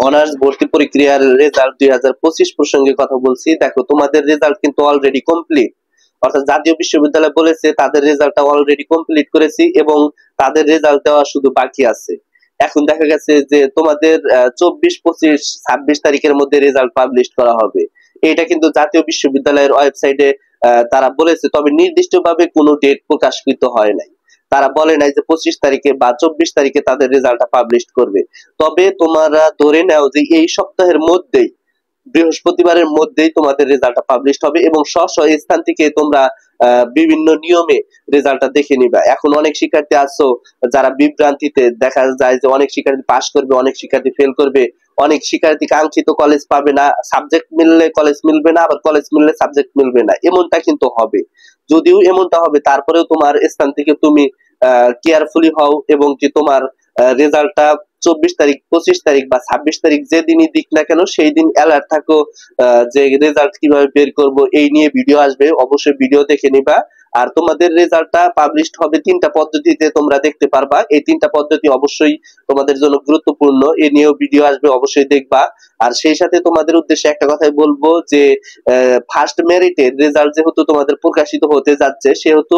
Honours ভর্তি প্রক্রিয়ার result 2025 প্রসঙ্গে কথা বলছি। দেখো, তোমাদের রেজাল্ট কিন্তু অলরেডি কমপ্লিট, অর্থাৎ জাতীয় বিশ্ববিদ্যালয় বলেছে তাদের রেজাল্টটা অলরেডি কমপ্লিট করেছি এবং তাদের রেজাল্ট দেওয়া শুধু বাকি আছে। এখন দেখা গেছে যে তোমাদের 24, 25, 26 তারিখের মধ্যে রেজাল্ট পাবলিশ করা হবে। এটা কিন্তু জাতীয় বিশ্ববিদ্যালয়ের ওয়েবসাইটে তারা বলেছে, তবে নির্দিষ্টভাবে কোনো ডেট প্রকাশিত হয় নাই। তারা বলে নাই যে 25 তারিখে বা 24 তারিখে তাদের রেজাল্টটা পাবলিশ করবে। তবে তোমরা ধরে নাও যে এই সপ্তাহের মধ্যেই, বৃহস্পতিবারের মধ্যেই তোমাদের রেজাল্টটা পাবলিশ হবে এবং স্ব স্থান থেকে তোমরা বিভিন্ন নিয়মে রেজাল্টটা দেখে নিবা। এখন অনেক শিক্ষার্থী আছো যারা বিভ্রান্তিতে, দেখা যায় যে অনেক শিক্ষার্থী পাস করবে, অনেক শিক্ষার্থী ফেল করবে, অনেক শিক্ষার্থী কাঙ্ক্ষিত কলেজ পাবে না, সাবজেক্ট মিললে কলেজ মিলবে না, আবার কলেজ মিললে সাবজেক্ট মিলবে না, এমনটা কিন্তু হবে। যদিও এমনটা হবে, তারপরেও তোমার স্থান থেকে তুমি কেয়ারফুলি হও এবং কি তোমার রেজাল্টটা 24 তারিখ, 25 তারিখ বা 26 তারিখ যেদিনই দিক না কেন সেই দিন অ্যালার্ট থাকো। যে রেজাল্ট কিভাবে বের করব এই নিয়ে ভিডিও আসবে, অবশ্যই ভিডিও দেখে নিবা। আর তোমাদের রেজাল্টটা পাবলিশড হবে 3টা পদ্ধতিতে, তোমরা দেখতে পারবা। এই 3টা পদ্ধতি অবশ্যই তোমাদের জন্য গুরুত্বপূর্ণ, এ নিয়েও ভিডিও আসবে, অবশ্যই দেখবা। আর সেই সাথে তোমাদের উদ্দেশ্যে একটা কথাই বলবো যে ফার্স্ট মেরিটের রেজাল্ট যেহেতু তোমাদের প্রকাশিত হতে যাচ্ছে, সেহেতু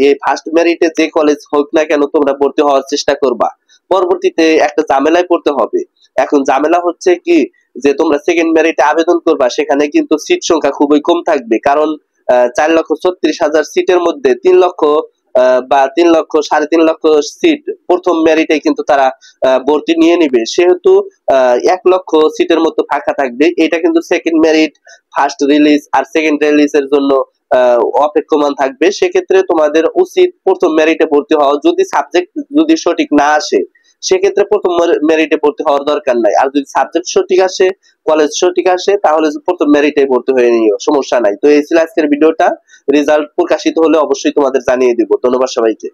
এই ফার্স্ট মেরিটে যে কলেজ হোক না কেন তোমরা ভর্তি হওয়ার চেষ্টা করবা। পরবর্তীতে একটা ঝামেলায় পড়তে হবে। এখন ঝামেলা হচ্ছে কি, যে তোমরা সেকেন্ড মেরিটে আবেদন করবা, সেখানে কিন্তু সিট সংখ্যা খুবই কম থাকবে। কারণ 4,36,000 সিটের মধ্যে 3 লক্ষ বা 3 লক্ষ, 3.5 লক্ষ সিট প্রথম মেরিটে কিন্তু তারা ভর্তি নিয়ে নিবে। সেহেতু 1 লক্ষ সিটের মতো ফাঁকা থাকবে। এটা কিন্তু সেকেন্ড মেরিট, ফার্স্ট রিলিজ আর সেকেন্ড রিলিজের জন্য অপেক্ষমান থাকবে। সেক্ষেত্রে তোমাদের উচিত প্রথম মেরিটে ভর্তি হওয়া। যদি সাবজেক্ট যদি সঠিক না আসে, সেক্ষেত্রে প্রথম মেরিটে ভর্তি হওয়ার দরকার নাই। আর যদি সাবজেক্ট সঠিক আসে, কলেজ সঠিক আসে, তাহলে প্রথম মেরিটে ভর্তি হয়ে নিও, সমস্যা নাই। তো এই ছিল আজকের ভিডিওটা। রেজাল্ট প্রকাশিত হলে অবশ্যই তোমাদের জানিয়ে দিব। ধন্যবাদ সবাইকে।